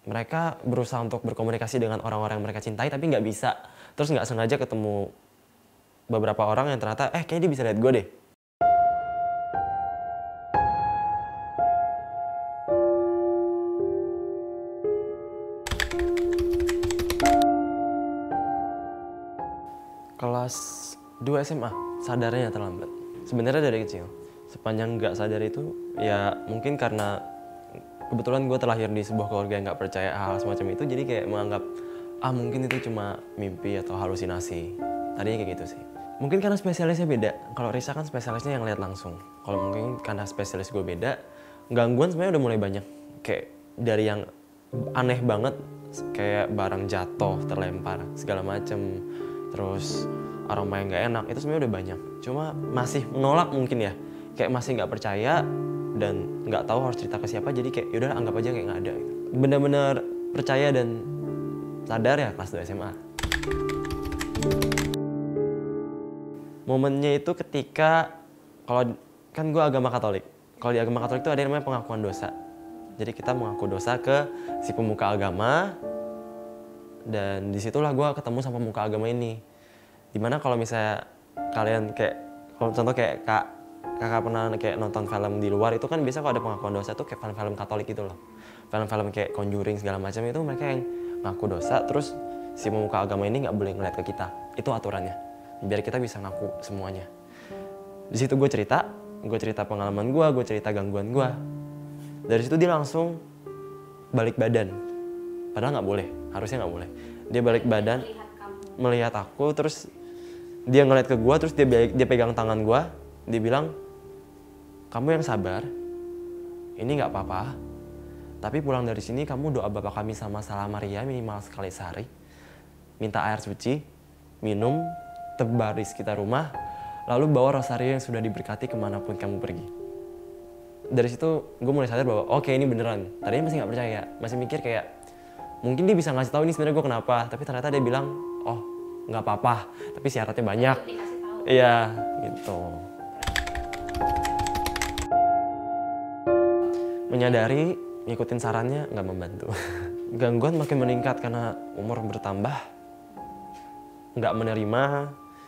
mereka berusaha untuk berkomunikasi dengan orang-orang yang mereka cintai tapi nggak bisa. Terus nggak sengaja ketemu beberapa orang yang ternyata, kayaknya dia bisa lihat gue deh. Kelas 2 SMA, sadarnya terlambat. Sebenarnya dari kecil, sepanjang nggak sadar itu, ya mungkin karena kebetulan gue terlahir di sebuah keluarga yang nggak percaya hal semacam itu, jadi kayak menganggap, mungkin itu cuma mimpi atau halusinasi. Tadinya kayak gitu sih. Mungkin karena spesialisnya beda. Kalau Risa kan spesialisnya yang lihat langsung. Kalau mungkin karena spesialis gue beda, gangguan sebenarnya udah mulai banyak. Kayak dari yang aneh banget, kayak barang jatuh, terlempar, segala macem. Terus aroma yang nggak enak, itu sebenarnya udah banyak. Cuma masih menolak mungkin ya. Kayak masih nggak percaya dan nggak tahu harus cerita ke siapa. Jadi kayak yaudah anggap aja kayak nggak ada. Bener-bener percaya dan sadar ya kelas 2 SMA. Momennya itu ketika, kalau kan gue agama Katolik. Kalau di agama Katolik itu ada yang namanya pengakuan dosa. Jadi kita mengaku dosa ke si pemuka agama, dan disitulah gue ketemu sama pemuka agama ini. Dimana kalau misalnya kalian kayak, kalau contoh kayak kakak pernah kayak nonton film di luar, itu kan biasa kalau ada pengakuan dosa tuh kayak film-film Katolik gitu loh. Film-film kayak Conjuring segala macam itu mereka yang ngaku dosa, terus si pemuka agama ini nggak boleh ngeliat ke kita. Itu aturannya. Biar kita bisa ngaku semuanya. Di situ gue cerita pengalaman gue cerita gangguan gue. Dari situ dia langsung balik badan. Padahal nggak boleh, harusnya nggak boleh. Dia balik badan, melihat aku, terus dia ngeliat ke gue, terus dia pegang tangan gue, dia bilang, kamu yang sabar, ini nggak apa-apa. Tapi pulang dari sini kamu doa Bapa Kami sama Salam Maria minimal sekali sehari. Minta air suci, minum, tebar di sekitar rumah, lalu bawa rosario yang sudah diberkati kemanapun kamu pergi. Dari situ gue mulai sadar bahwa oke, ini beneran. Tadinya masih nggak percaya, masih mikir kayak mungkin dia bisa ngasih tahu ini sebenarnya gue kenapa, tapi ternyata dia bilang, oh nggak apa-apa, tapi syaratnya banyak. Iya, gitu. Menyadari, ngikutin sarannya nggak membantu. Gangguan makin meningkat karena umur bertambah, nggak menerima,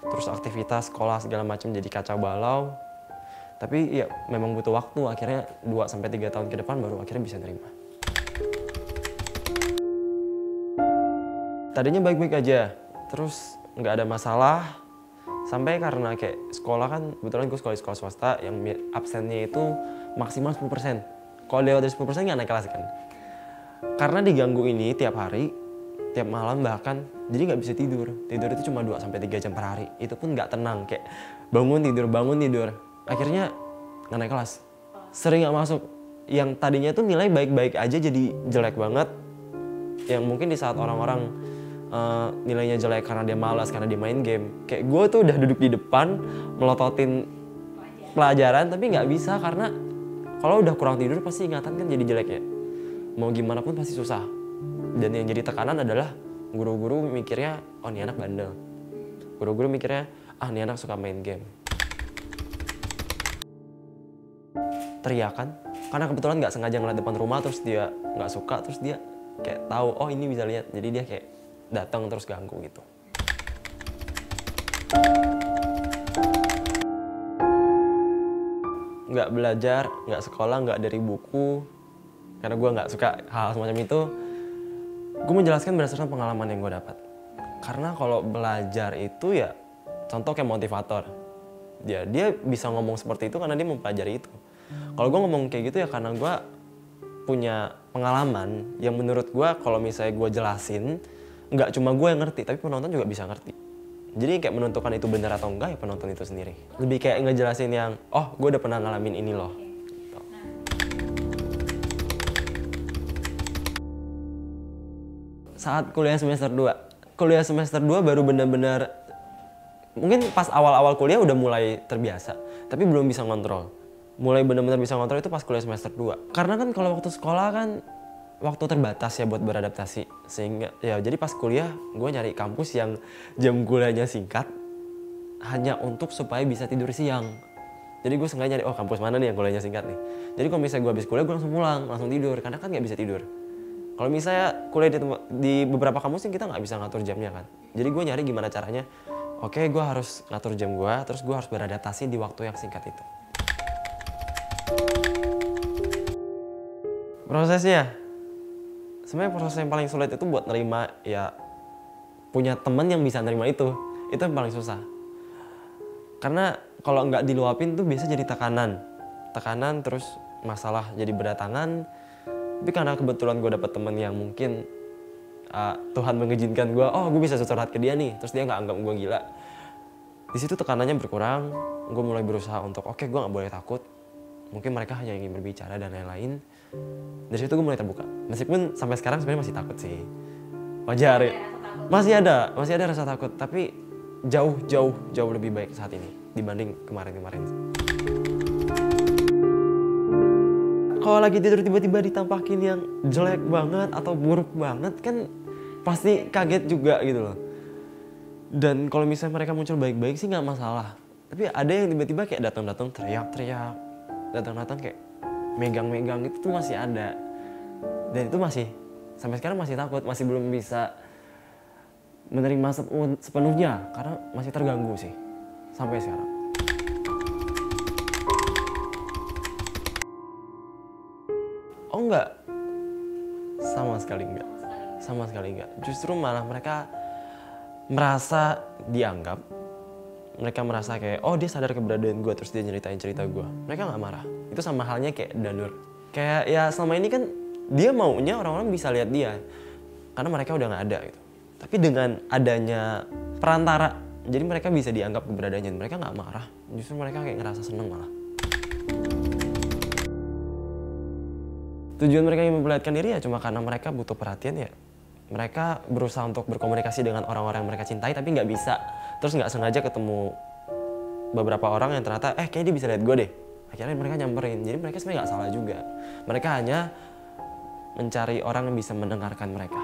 terus aktivitas sekolah segala macam jadi kacau balau. Tapi ya memang butuh waktu, akhirnya 2-3 tahun ke depan baru akhirnya bisa nerima. Tadinya baik-baik aja, terus nggak ada masalah. Sampai karena kayak sekolah kan, kebetulan gue sekolah di sekolah swasta yang absennya itu maksimal 10%. Kalau lewat dari 10% nggak naik kelas kan. Karena diganggu ini tiap hari, tiap malam bahkan, jadi nggak bisa tidur. Tidur itu cuma 2-3 jam per hari. Itu pun nggak tenang, kayak bangun tidur. Akhirnya nggak naik kelas. Sering nggak masuk. Yang tadinya tuh nilai baik-baik aja jadi jelek banget. Yang mungkin di saat orang-orang nilainya jelek karena dia malas, karena dia main game. Kayak gue tuh udah duduk di depan, melototin pelajaran, tapi nggak bisa karena kalau udah kurang tidur pasti ingatan kan jadi jelek ya. Mau gimana pun pasti susah. Dan yang jadi tekanan adalah guru-guru mikirnya, oh ini anak bandel. Guru-guru mikirnya, ini anak suka main game. Teriakan, karena kebetulan nggak sengaja ngeliat depan rumah, terus dia nggak suka, terus dia kayak tahu, oh ini bisa lihat. Jadi dia kayak datang terus ganggu gitu. Nggak belajar, nggak sekolah, nggak dari buku, karena gue nggak suka hal semacam itu. Gue menjelaskan berdasarkan pengalaman yang gue dapat. Karena kalau belajar itu ya, contoh kayak motivator. Dia bisa ngomong seperti itu karena dia mempelajari itu. Kalau gue ngomong kayak gitu ya karena gue punya pengalaman yang menurut gue kalau misalnya gue jelasin, nggak cuma gue yang ngerti, tapi penonton juga bisa ngerti. Jadi kayak menentukan itu benar atau enggak ya penonton itu sendiri. Lebih kayak ngejelasin yang, oh gue udah pernah ngalamin ini loh. Gitu. Saat kuliah semester 2. Kuliah semester 2 baru benar-benar, mungkin pas awal-awal kuliah udah mulai terbiasa, tapi belum bisa ngontrol. Mulai benar-benar bisa ngontrol itu pas kuliah semester 2. Karena kan kalau waktu sekolah kan waktu terbatas ya buat beradaptasi. Sehingga ya jadi pas kuliah gue nyari kampus yang jam kuliahnya singkat hanya untuk supaya bisa tidur siang. Jadi gue sengaja nyari, oh kampus mana nih yang kuliahnya singkat nih. Jadi kalau misalnya gue habis kuliah gue langsung pulang, langsung tidur. Karena kan nggak bisa tidur. Kalau misalnya kuliah di beberapa kampus kita nggak bisa ngatur jamnya kan. Jadi gue nyari gimana caranya. Oke, gue harus ngatur jam gue, terus gue harus beradaptasi di waktu yang singkat itu. Prosesnya, sebenarnya proses yang paling sulit itu buat nerima ya punya teman yang bisa nerima itu yang paling susah. Karena kalau nggak diluapin tuh biasa jadi tekanan terus masalah jadi berdatangan. Tapi karena kebetulan gue dapet teman yang mungkin Tuhan mengizinkan gue, gue bisa curhat ke dia nih, terus dia nggak anggap gue gila. Di situ tekanannya berkurang, gue mulai berusaha untuk gue nggak boleh takut. Mungkin mereka hanya ingin berbicara dan lain-lain. Dari situ gue mulai terbuka. Meskipun sampai sekarang sebenarnya masih takut sih. Wajar ya. Masih ada rasa takut, tapi jauh lebih baik saat ini dibanding kemarin-kemarin. Kalau lagi tidur tiba-tiba ditampakin yang jelek banget atau buruk banget kan pasti kaget juga gitu loh. Dan kalau misalnya mereka muncul baik-baik sih nggak masalah. Tapi ada yang tiba-tiba kayak datang-datang teriak-teriak, datang-datang kayak megang-megang itu tuh masih ada. Dan itu masih sampai sekarang masih takut, masih belum bisa menerima sepenuhnya karena masih terganggu sih sampai sekarang. Oh enggak, sama sekali enggak. Justru malah mereka merasa dianggap, mereka merasa kayak dia sadar keberadaan gue terus dia nyeritain cerita gue. Mereka nggak marah. Itu sama halnya kayak Danur. Kayak ya selama ini kan dia maunya orang-orang bisa lihat dia karena mereka udah nggak ada gitu. Tapi dengan adanya perantara, jadi mereka bisa dianggap keberadaannya. Mereka nggak marah, justru mereka kayak ngerasa seneng malah. Tujuan mereka ingin memperlihatkan diri ya cuma karena mereka butuh perhatian ya. Mereka berusaha untuk berkomunikasi dengan orang-orang yang mereka cintai tapi nggak bisa. Terus nggak sengaja ketemu beberapa orang yang ternyata kayaknya dia bisa lihat gue deh. Akhirnya mereka nyamperin. Jadi mereka sebenarnya nggak salah juga. Mereka hanya mencari orang yang bisa mendengarkan mereka.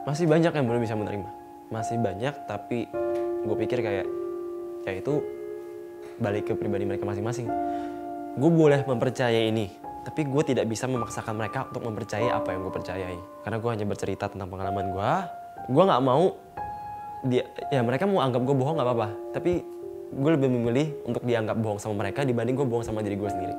Masih banyak yang belum bisa menerima. Masih banyak, tapi gue pikir kayak ya itu balik ke pribadi mereka masing-masing. Gue boleh mempercayai ini, tapi gue tidak bisa memaksakan mereka untuk mempercayai apa yang gue percayai. Karena gue hanya bercerita tentang pengalaman gue. Gue nggak mau mereka mau anggap gue bohong nggak apa-apa. Tapi gue lebih memilih untuk dianggap bohong sama mereka dibanding gue bohong sama diri gue sendiri.